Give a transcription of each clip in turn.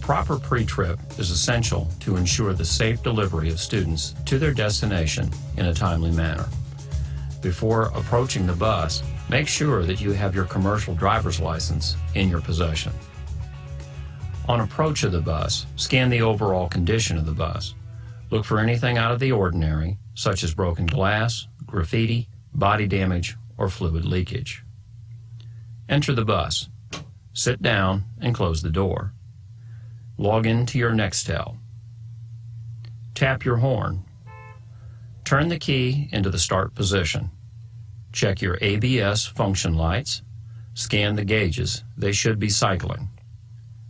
proper pre-trip is essential to ensure the safe delivery of students to their destination in a timely manner. Before approaching the bus, make sure that you have your commercial driver's license in your possession. On approach of the bus, scan the overall condition of the bus. Look for anything out of the ordinary, such as broken glass, graffiti, body damage, or fluid leakage. Enter the bus. Sit down and close the door. Log into your Nextel. Tap your horn. Turn the key into the start position. Check your ABS function lights. Scan the gauges. They should be cycling.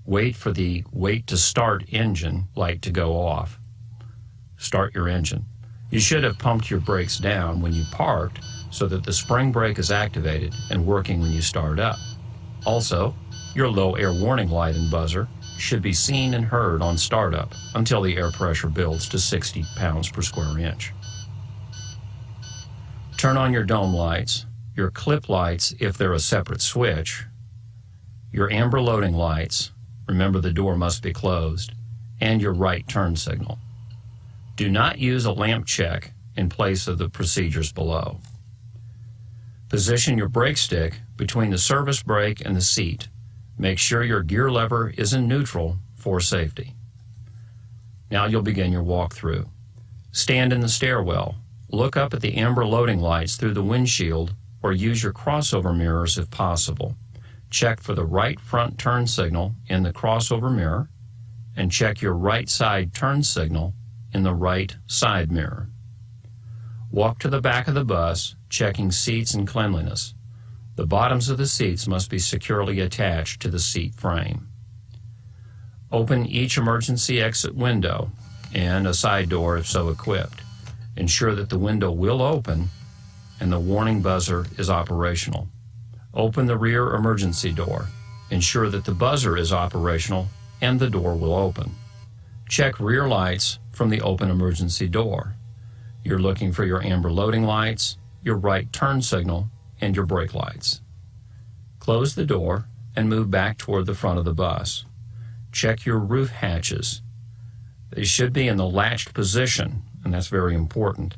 Wait for the wait to start engine light to go off. Start your engine. You should have pumped your brakes down when you parked so that the spring brake is activated and working when you start up. Also, your low air warning light and buzzer should be seen and heard on startup until the air pressure builds to 60 pounds per square inch. Turn on your dome lights, your clip lights if they're a separate switch, your amber loading lights, remember the door must be closed, and your right turn signal. Do not use a lamp check in place of the procedures below. Position your brake stick between the service brake and the seat. Make sure your gear lever is in neutral for safety. Now you'll begin your walkthrough. Stand in the stairwell. Look up at the amber loading lights through the windshield or use your crossover mirrors if possible. Check for the right front turn signal in the crossover mirror and check your right side turn signal in the right side mirror. Walk to the back of the bus, checking seats and cleanliness. The bottoms of the seats must be securely attached to the seat frame. Open each emergency exit window and a side door if so equipped. Ensure that the window will open and the warning buzzer is operational. Open the rear emergency door. Ensure that the buzzer is operational and the door will open. Check rear lights from the open emergency door. You're looking for your amber loading lights, your right turn signal, and your brake lights. Close the door and move back toward the front of the bus. Check your roof hatches. They should be in the latched position, and that's very important.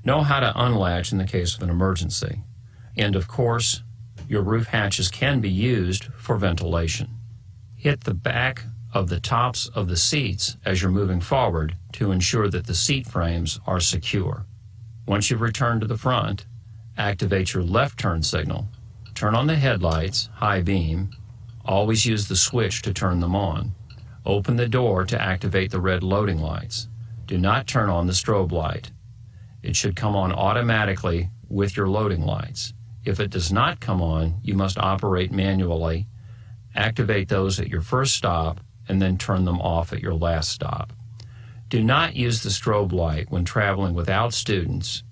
Know how to unlatch in the case of an emergency. And of course, your roof hatches can be used for ventilation. Hit the back of the tops of the seats as you're moving forward to ensure that the seat frames are secure. Once you've returned to the front, activate your left turn signal. Turn on the headlights, high beam. Always use the switch to turn them on. Open the door to activate the red loading lights. Do not turn on the strobe light. It should come on automatically with your loading lights. If it does not come on, you must operate manually. Activate those at your first stop and then turn them off at your last stop. Do not use the strobe light when traveling without students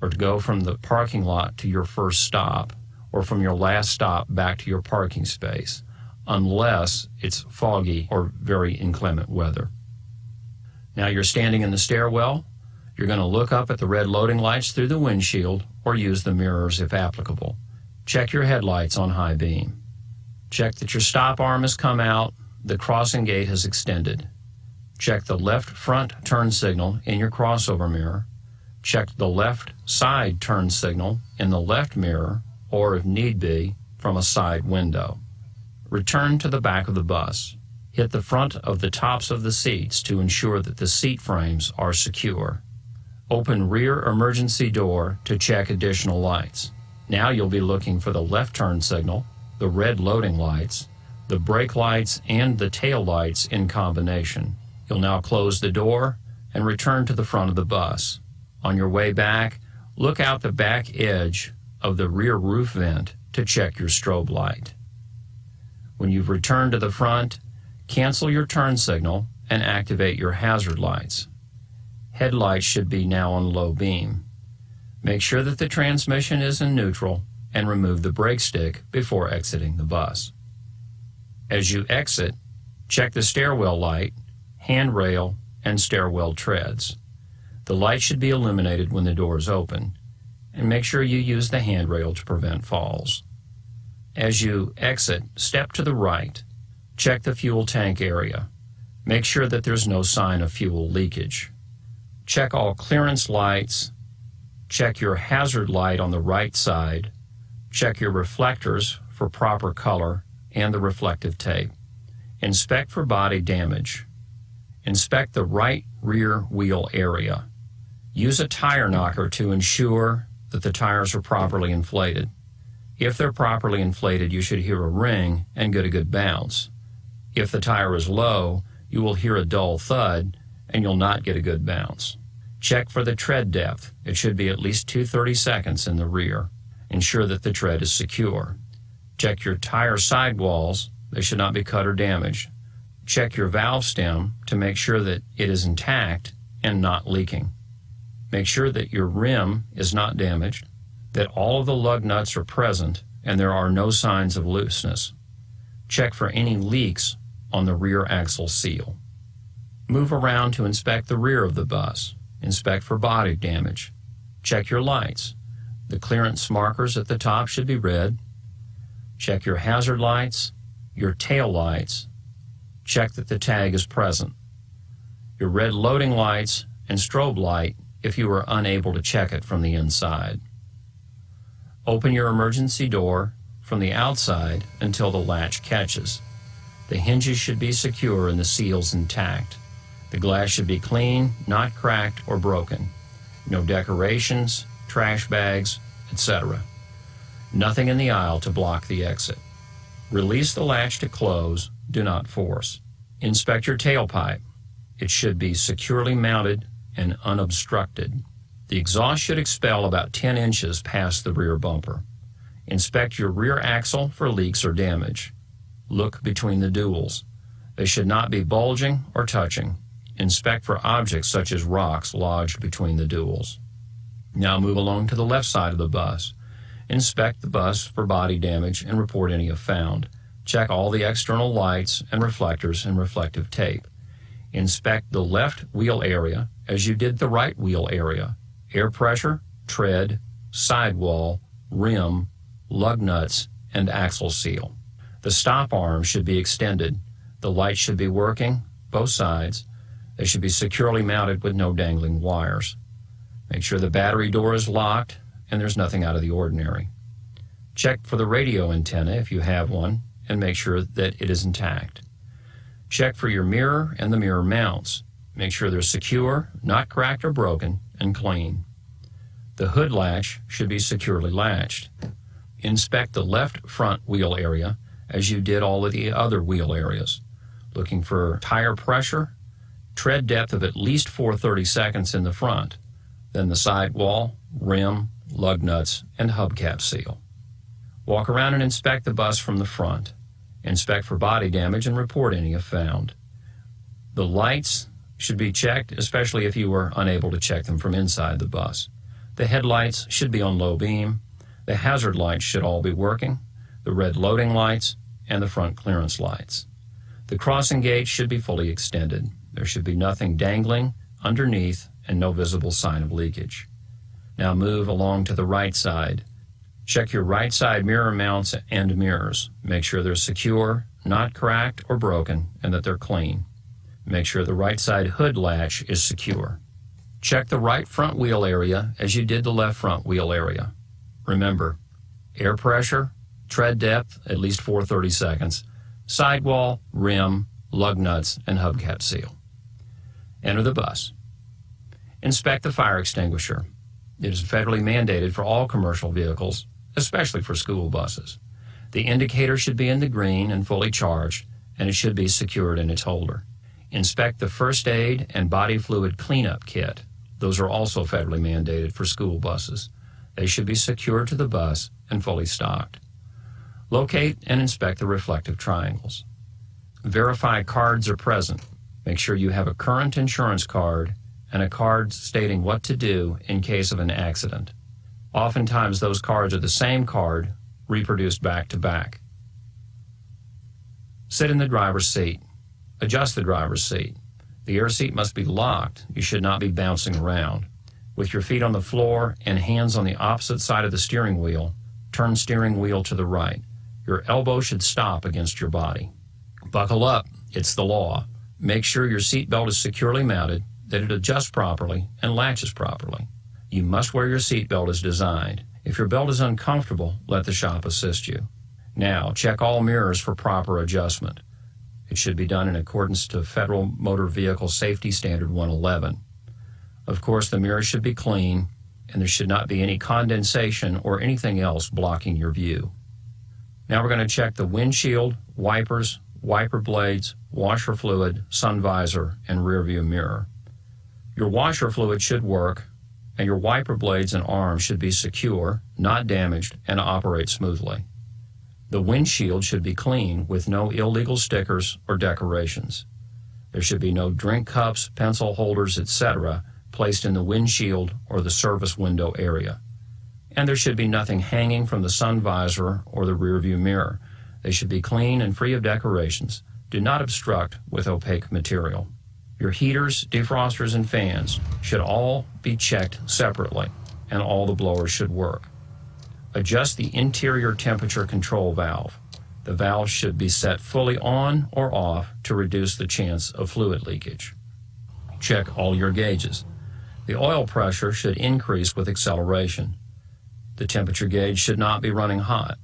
or to go from the parking lot to your first stop or from your last stop back to your parking space unless it's foggy or very inclement weather. Now you're standing in the stairwell. You're going to look up at the red loading lights through the windshield or use the mirrors if applicable. Check your headlights on high beam. Check that your stop arm has come out, the crossing gate has extended. Check the left front turn signal in your crossover mirror. Check the left side turn signal in the left mirror or, if need be, from a side window. Return to the back of the bus. Hit the front of the tops of the seats to ensure that the seat frames are secure. Open rear emergency door to check additional lights. Now you'll be looking for the left turn signal, the red loading lights, the brake lights, and the tail lights in combination. You'll now close the door and return to the front of the bus. On your way back, look out the back edge of the rear roof vent to check your strobe light. When you've returned to the front, cancel your turn signal and activate your hazard lights. Headlights should be now on low beam. Make sure that the transmission is in neutral and remove the brake stick before exiting the bus. As you exit, check the stairwell light, handrail, and stairwell treads. The light should be illuminated when the door is open, and make sure you use the handrail to prevent falls. As you exit, step to the right. Check the fuel tank area. Make sure that there's no sign of fuel leakage. Check all clearance lights. Check your hazard light on the right side. Check your reflectors for proper color and the reflective tape. Inspect for body damage. Inspect the right rear wheel area. Use a tire knocker to ensure that the tires are properly inflated. If they're properly inflated, you should hear a ring and get a good bounce. If the tire is low, you will hear a dull thud and you'll not get a good bounce. Check for the tread depth. It should be at least 2/32 in the rear. Ensure that the tread is secure. Check your tire sidewalls. They should not be cut or damaged. Check your valve stem to make sure that it is intact and not leaking. Make sure that your rim is not damaged, that all of the lug nuts are present, and there are no signs of looseness. Check for any leaks on the rear axle seal. Move around to inspect the rear of the bus. Inspect for body damage. Check your lights. The clearance markers at the top should be red. Check your hazard lights, your tail lights. Check that the tag is present. Your red loading lights and strobe light if you are unable to check it from the inside. Open your emergency door from the outside until the latch catches. The hinges should be secure and the seals intact. The glass should be clean, not cracked or broken. No decorations, trash bags, etc. Nothing in the aisle to block the exit. Release the latch to close, do not force. Inspect your tailpipe. It should be securely mounted and unobstructed. The exhaust should expel about 10 inches past the rear bumper. Inspect your rear axle for leaks or damage. Look between the duals. They should not be bulging or touching. Inspect for objects such as rocks lodged between the duals. Now move along to the left side of the bus. Inspect the bus for body damage and report any if found. Check all the external lights and reflectors and reflective tape. Inspect the left wheel area as you did the right wheel area. Air pressure, tread, sidewall, rim, lug nuts, and axle seal. The stop arm should be extended. The lights should be working, both sides. They should be securely mounted with no dangling wires. Make sure the battery door is locked and there's nothing out of the ordinary. Check for the radio antenna if you have one and make sure that it is intact. Check for your mirror and the mirror mounts. Make sure they're secure, not cracked or broken, and clean. The hood latch should be securely latched. Inspect the left front wheel area as you did all of the other wheel areas, looking for tire pressure, tread depth of at least 4/32 in the front, then the sidewall, rim, lug nuts, and hubcap seal. Walk around and inspect the bus from the front. Inspect for body damage and report any if found. The lights should be checked, especially if you were unable to check them from inside the bus. The headlights should be on low beam. The hazard lights should all be working, the red loading lights, and the front clearance lights. The crossing gate should be fully extended. There should be nothing dangling underneath and no visible sign of leakage. Now move along to the right side. Check your right side mirror mounts and mirrors. Make sure they're secure, not cracked or broken, and that they're clean. Make sure the right side hood latch is secure. Check the right front wheel area as you did the left front wheel area. Remember, air pressure, tread depth, at least 4/32, sidewall, rim, lug nuts, and hubcap seal. Enter the bus. Inspect the fire extinguisher. It is federally mandated for all commercial vehicles, especially for school buses. The indicator should be in the green and fully charged, and it should be secured in its holder. Inspect the first aid and body fluid cleanup kit. Those are also federally mandated for school buses. They should be secured to the bus and fully stocked. Locate and inspect the reflective triangles. Verify cards are present. Make sure you have a current insurance card and a card stating what to do in case of an accident. Oftentimes those cards are the same card reproduced back to back. Sit in the driver's seat. Adjust the driver's seat. The air seat must be locked. You should not be bouncing around. With your feet on the floor and hands on the opposite side of the steering wheel, turn steering wheel to the right. Your elbow should stop against your body. Buckle up. It's the law. Make sure your seat belt is securely mounted, that it adjusts properly and latches properly. You must wear your seat belt as designed. If your belt is uncomfortable, let the shop assist you. Now, check all mirrors for proper adjustment. It should be done in accordance to Federal Motor Vehicle Safety Standard 111. Of course, the mirrors should be clean, and there should not be any condensation or anything else blocking your view. Now we're going to check the windshield, wipers, wiper blades, washer fluid, sun visor, and rear view mirror. Your washer fluid should work, and your wiper blades and arms should be secure, not damaged, and operate smoothly. The windshield should be clean with no illegal stickers or decorations. There should be no drink cups, pencil holders, etc. placed in the windshield or the service window area. And there should be nothing hanging from the sun visor or the rear view mirror. They should be clean and free of decorations. Do not obstruct with opaque material. Your heaters, defrosters, and fans should all be checked separately, and all the blowers should work. Adjust the interior temperature control valve. The valve should be set fully on or off to reduce the chance of fluid leakage. Check all your gauges. The oil pressure should increase with acceleration. The temperature gauge should not be running hot.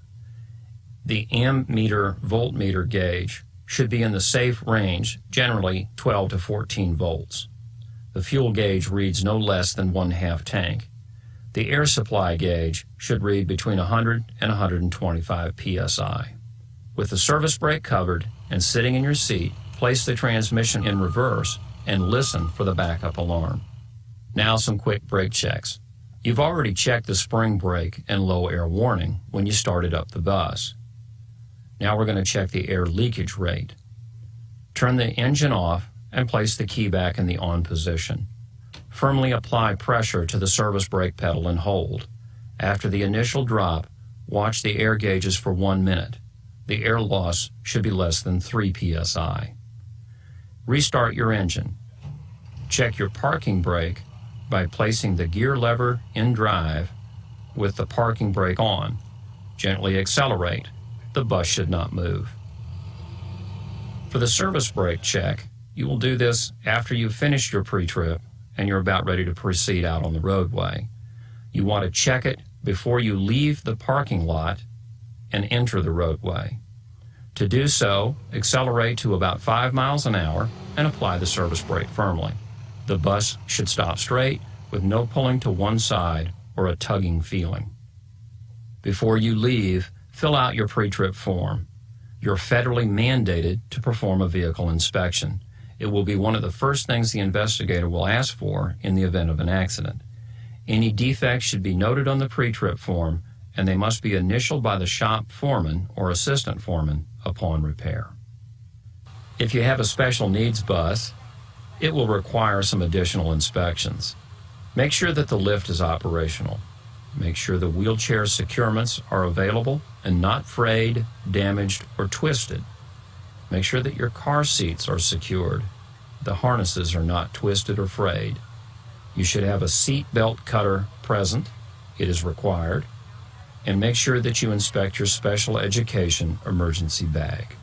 The ammeter voltmeter gauge should be in the safe range, generally 12 to 14 volts. The fuel gauge reads no less than 1/2 tank. The air supply gauge should read between 100 and 125 psi. With the service brake covered and sitting in your seat, place the transmission in reverse and listen for the backup alarm. Now some quick brake checks. You've already checked the spring brake and low air warning when you started up the bus. Now we're going to check the air leakage rate. Turn the engine off and place the key back in the on position. Firmly apply pressure to the service brake pedal and hold. After the initial drop, watch the air gauges for 1 minute. The air loss should be less than 3 psi. Restart your engine. Check your parking brake by placing the gear lever in drive with the parking brake on. Gently accelerate. The bus should not move. For the service brake check, you will do this after you've finished your pre-trip and you're about ready to proceed out on the roadway. You want to check it before you leave the parking lot and enter the roadway. To do so, accelerate to about 5 miles an hour and apply the service brake firmly. The bus should stop straight with no pulling to one side or a tugging feeling. Before you leave, fill out your pre-trip form. You're federally mandated to perform a vehicle inspection. It will be one of the first things the investigator will ask for in the event of an accident. Any defects should be noted on the pre-trip form, and they must be initialed by the shop foreman or assistant foreman upon repair. If you have a special needs bus, it will require some additional inspections. Make sure that the lift is operational. Make sure the wheelchair securements are available and not frayed, damaged, or twisted. Make sure that your car seats are secured. The harnesses are not twisted or frayed. You should have a seat belt cutter present. It is required. And make sure that you inspect your special education emergency bag.